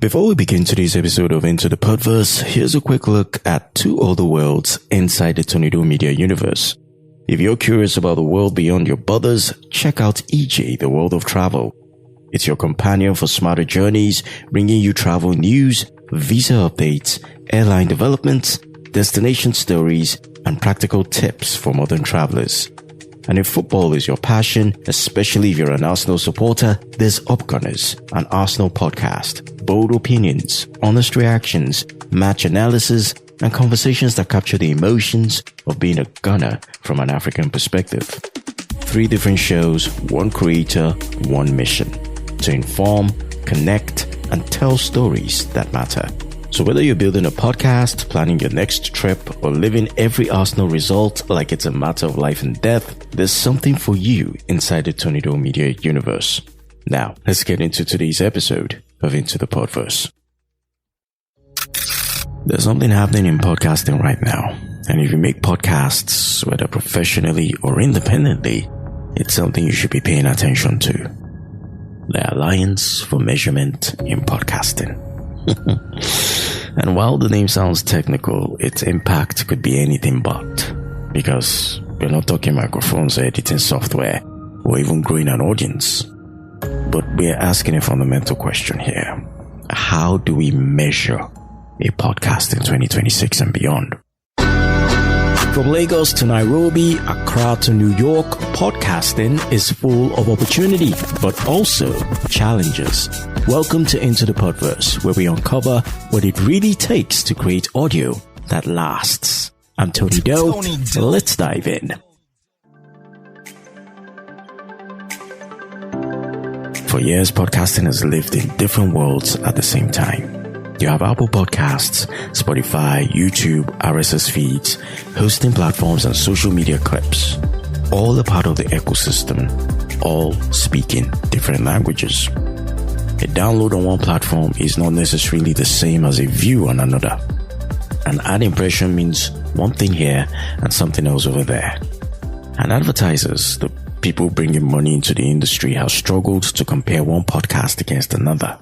Before we begin today's episode of Into the Podverse, here's a quick look at two other worlds inside the Tony Doe media universe. If you're curious about the world beyond your borders, check out EJ, the World of Travel. It's your companion for smarter journeys, bringing you travel news, visa updates, airline developments, destination stories, and practical tips for modern travelers. And if football is your passion, especially if you're an Arsenal supporter, there's Upgunners, an Arsenal podcast, bold opinions, honest reactions, match analysis, and conversations that capture the emotions of being a gunner from an African perspective. 3 different shows, 1 creator, 1 mission: to inform, connect, and tell stories that matter. So whether you're building a podcast, planning your next trip, or living every Arsenal result like it's a matter of life and death, there's something for you inside the Tony Doe media universe. Now, let's get into today's episode of Into the Podverse. There's something happening in podcasting right now, and if you make podcasts, whether professionally or independently, it's something you should be paying attention to. The Alliance for Measurement in Podcasting. And while the name sounds technical, its impact could be anything but, because we're not talking microphones or editing software or even growing an audience. But we're asking a fundamental question here. How do we measure a podcast in 2026 and beyond? From Lagos to Nairobi, Accra to New York, podcasting is full of opportunity, but also challenges. Welcome to Into the Podverse, where we uncover what it really takes to create audio that lasts. I'm Tony Doe. Let's dive in. For years, podcasting has lived in different worlds at the same time. You have Apple Podcasts, Spotify, YouTube, RSS feeds, hosting platforms, and social media clips. All a part of the ecosystem, all speaking different languages. A download on one platform is not necessarily the same as a view on another. An ad impression means one thing here and something else over there. And advertisers, the people bringing money into the industry, have struggled to compare one podcast against another.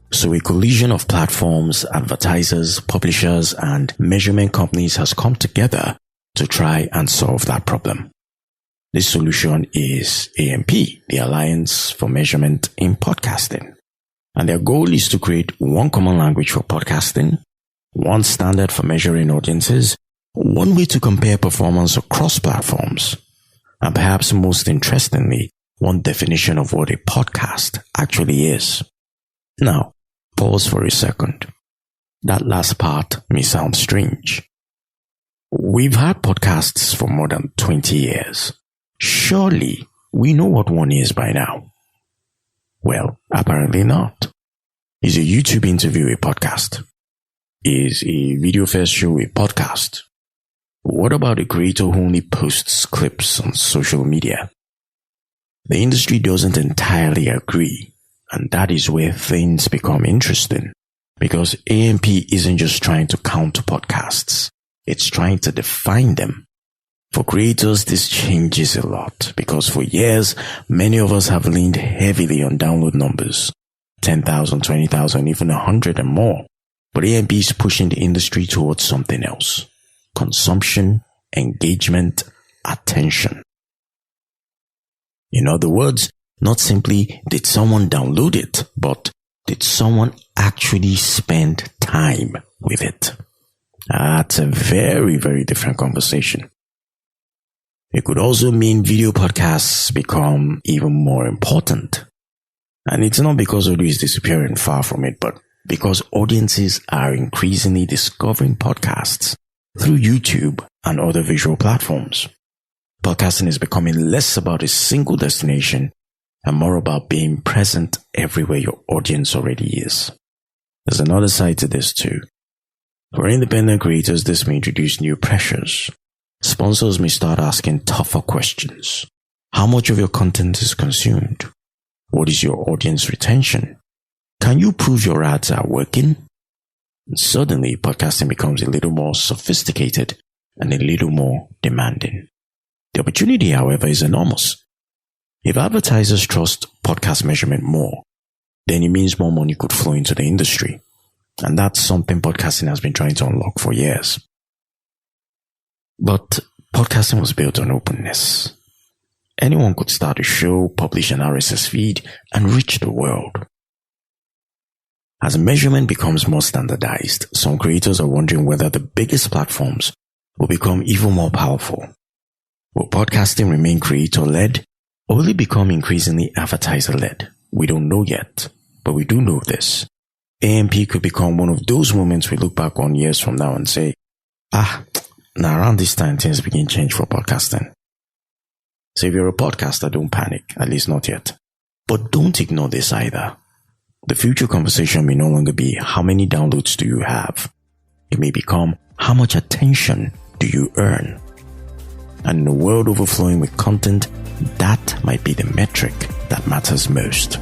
So a collision of platforms, advertisers, publishers, and measurement companies has come together to try and solve that problem. This solution is AMP, the Alliance for Measurement in Podcasting. And their goal is to create one common language for podcasting, one standard for measuring audiences, one way to compare performance across platforms, and perhaps most interestingly, one definition of what a podcast actually is. Now, pause for a second. That last part may sound strange. We've had podcasts for more than 20 years. Surely we know what one is by now. Well, apparently not. Is a YouTube interview a podcast? Is a video first show a podcast? What about a creator who only posts clips on social media? The industry doesn't entirely agree. And that is where things become interesting, because AMP isn't just trying to count podcasts, it's trying to define them. For creators, this changes a lot, because for years, many of us have leaned heavily on download numbers, 10,000, 20,000, even 100 and more. But AMP is pushing the industry towards something else: consumption, engagement, attention. In other words, not simply did someone download it, but did someone actually spend time with it? That's a very, very different conversation. It could also mean video podcasts become even more important. And it's not because audio is disappearing, far from it, but because audiences are increasingly discovering podcasts through YouTube and other visual platforms. Podcasting is becoming less about a single destination and more about being present everywhere your audience already is. There's another side to this too. For independent creators, this may introduce new pressures. Sponsors may start asking tougher questions. How much of your content is consumed? What is your audience retention? Can you prove your ads are working? And suddenly, podcasting becomes a little more sophisticated and a little more demanding. The opportunity, however, is enormous. If advertisers trust podcast measurement more, then it means more money could flow into the industry. And that's something podcasting has been trying to unlock for years. But podcasting was built on openness. Anyone could start a show, publish an RSS feed, and reach the world. As measurement becomes more standardized, some creators are wondering whether the biggest platforms will become even more powerful. Will podcasting remain creator-led, or will it become increasingly advertiser-led? We don't know yet, but we do know this. AMP could become one of those moments we look back on years from now and say, now around this time things begin to change for podcasting. So if you're a podcaster, don't panic, at least not yet. But don't ignore this either. The future conversation may no longer be how many downloads do you have. It may become how much attention do you earn. And in a world overflowing with content, that might be the metric that matters most.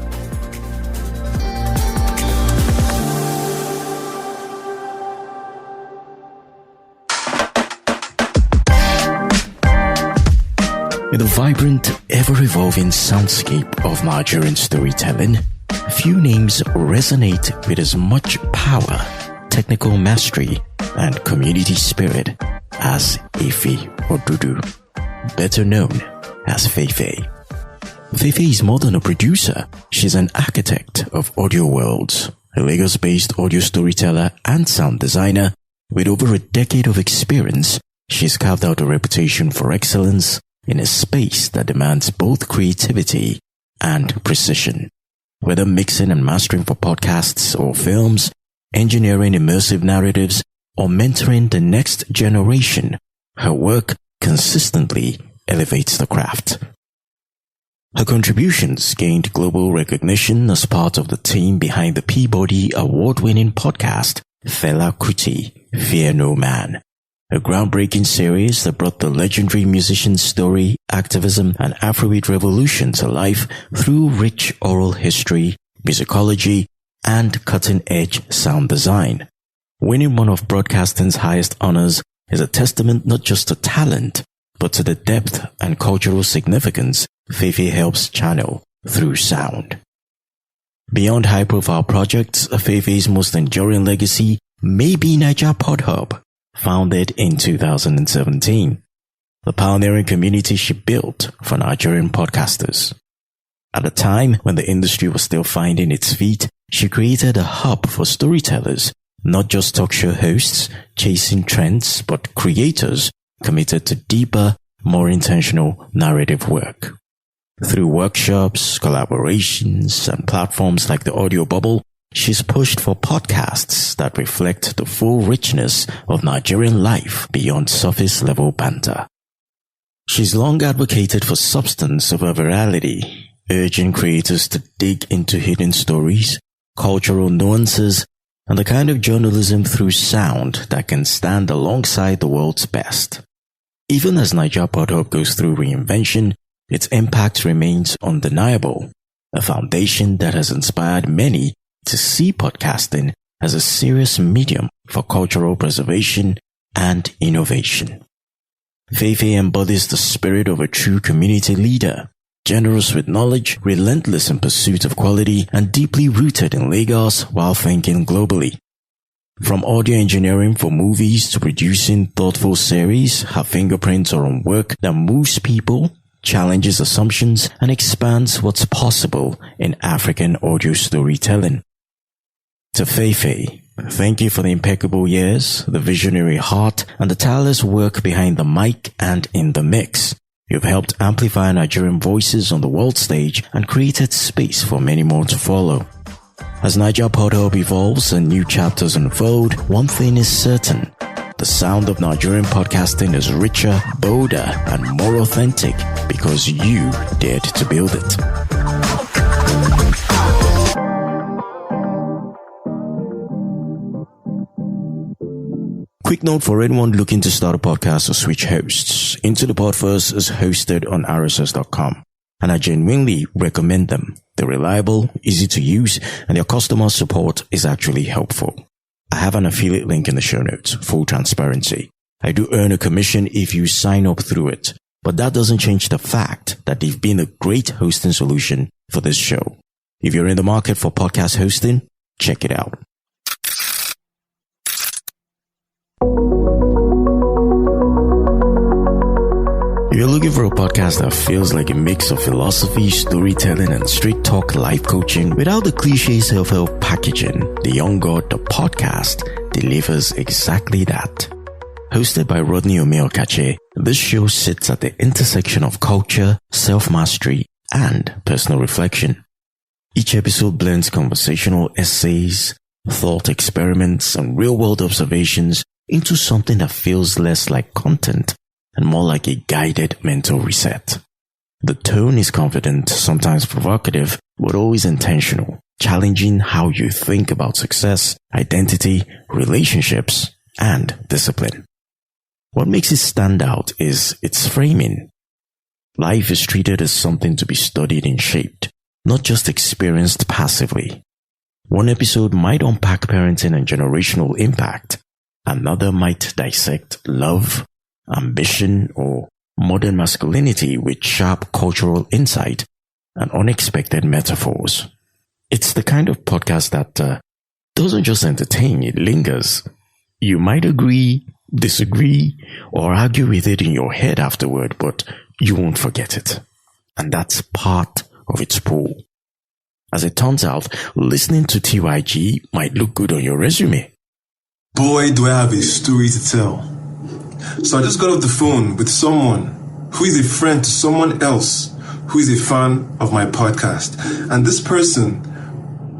In the vibrant, ever-evolving soundscape of Nigerian storytelling, few names resonate with as much power, technical mastery, and community spirit as Efe Odudu, better known as FayFay. FayFay is more than a producer. She's an architect of audio worlds, a Lagos-based audio storyteller and sound designer. With over a decade of experience, she's carved out a reputation for excellence in a space that demands both creativity and precision. Whether mixing and mastering for podcasts or films, engineering immersive narratives, or mentoring the next generation, her work consistently elevates the craft. Her contributions gained global recognition as part of the team behind the Peabody Award-winning podcast Fela Kuti, Fear No Man, a groundbreaking series that brought the legendary musician's story, activism, and Afrobeat revolution to life through rich oral history, musicology, and cutting-edge sound design. Winning one of broadcasting's highest honors is a testament not just to talent, but to the depth and cultural significance FayFay helps channel through sound. Beyond high-profile projects, FayFay's most enduring legacy may be Naija PodHub, founded in 2017, the pioneering community she built for Nigerian podcasters. At a time when the industry was still finding its feet, she created a hub for storytellers, not just talk show hosts chasing trends, but creators committed to deeper, more intentional narrative work. Through workshops, collaborations, and platforms like the Audio Bubble, she's pushed for podcasts that reflect the full richness of Nigerian life beyond surface-level banter. She's long advocated for substance over virality, urging creators to dig into hidden stories, cultural nuances, and the kind of journalism through sound that can stand alongside the world's best. Even as Naija PodHub goes through reinvention, its impact remains undeniable, a foundation that has inspired many to see podcasting as a serious medium for cultural preservation and innovation. FayFay embodies the spirit of a true community leader, generous with knowledge, relentless in pursuit of quality, and deeply rooted in Lagos while thinking globally. From audio engineering for movies to producing thoughtful series, her fingerprints are on work that moves people, challenges assumptions, and expands what's possible in African audio storytelling. To FayFay, thank you for the impeccable years, the visionary heart, and the tireless work behind the mic and in the mix. You've helped amplify Nigerian voices on the world stage and created space for many more to follow. As Naija PodHub evolves and new chapters unfold, one thing is certain. The sound of Nigerian podcasting is richer, bolder, and more authentic because you dared to build it. Quick note for anyone looking to start a podcast or switch hosts. Into the Podverse is hosted on rss.com, and I genuinely recommend them. They're reliable, easy to use, and their customer support is actually helpful. I have an affiliate link in the show notes, full transparency. I do earn a commission if you sign up through it, but that doesn't change the fact that they've been a great hosting solution for this show. If you're in the market for podcast hosting, check it out. If you're looking for a podcast that feels like a mix of philosophy, storytelling, and straight talk life coaching without the cliche self-help packaging, The Young God, the podcast, delivers exactly that. Hosted by Rodney Omeokachie, this show sits at the intersection of culture, self-mastery, and personal reflection. Each episode blends conversational essays, thought experiments, and real-world observations into something that feels less like content and more like a guided mental reset. The tone is confident, sometimes provocative, but always intentional, challenging how you think about success, identity, relationships, and discipline. What makes it stand out is its framing. Life is treated as something to be studied and shaped, not just experienced passively. One episode might unpack parenting and generational impact. Another might dissect love, ambition, or modern masculinity with sharp cultural insight and unexpected metaphors. It's the kind of podcast that doesn't just entertain, it lingers. You might agree, disagree, or argue with it in your head afterward, but you won't forget it. And that's part of its pull. As it turns out, listening to TYG might look good on your resume. Boy, do I have a story to tell. So I just got off the phone with someone who is a friend to someone else who is a fan of my podcast. And this person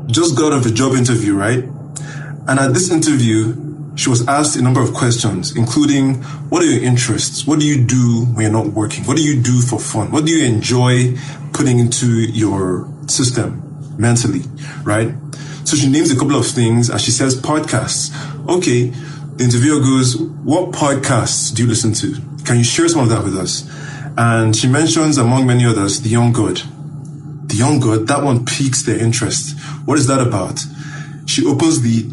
just got off a job interview, right? And at this interview, she was asked a number of questions, including, what are your interests? What do you do when you're not working? What do you do for fun? What do you enjoy putting into your system mentally, right? So she names a couple of things and she says podcasts. Okay, the interviewer goes, what podcasts do you listen to? Can you share some of that with us? And she mentions, among many others, The Young God. The Young God, that one piques their interest. What is that about? She opens the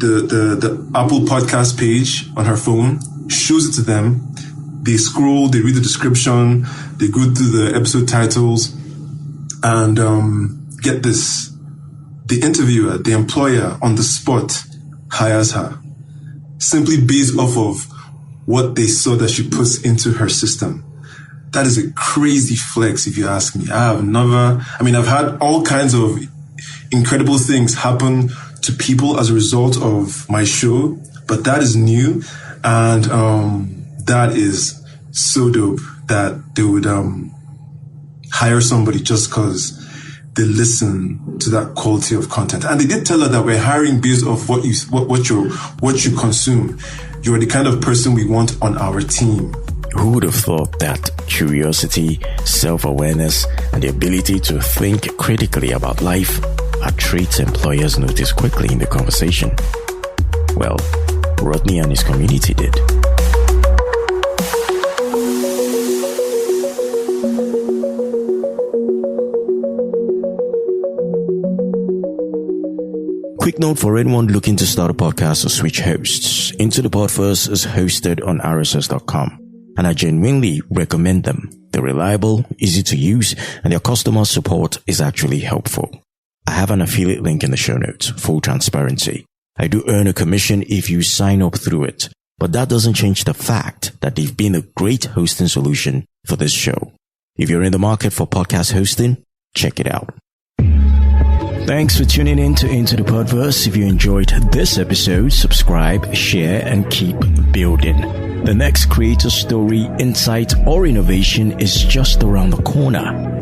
Apple podcast page on her phone, shows it to them. They scroll, they read the description, they go through the episode titles, and get this. The interviewer, the employer on the spot, hires her simply based off of what they saw that she puts into her system. That is a crazy flex, if you ask me. I've had all kinds of incredible things happen to people as a result of my show, but that is new, and that is so dope that they would hire somebody just because they listen to that quality of content. And they did tell her that we're hiring based off what you consume. You're the kind of person we want on our team. Who would have thought that curiosity, self-awareness, and the ability to think critically about life are traits employers notice quickly in the conversation? Well, Rodney and his community did. Quick note for anyone looking to start a podcast or switch hosts. Into the Podverse is hosted on RSS.com, and I genuinely recommend them. They're reliable, easy to use, and their customer support is actually helpful. I have an affiliate link in the show notes, full transparency. I do earn a commission if you sign up through it, but that doesn't change the fact that they've been a great hosting solution for this show. If you're in the market for podcast hosting, check it out. Thanks for tuning in to Into the Podverse. If you enjoyed this episode, subscribe, share, and keep building. The next creator story, insight, or innovation is just around the corner.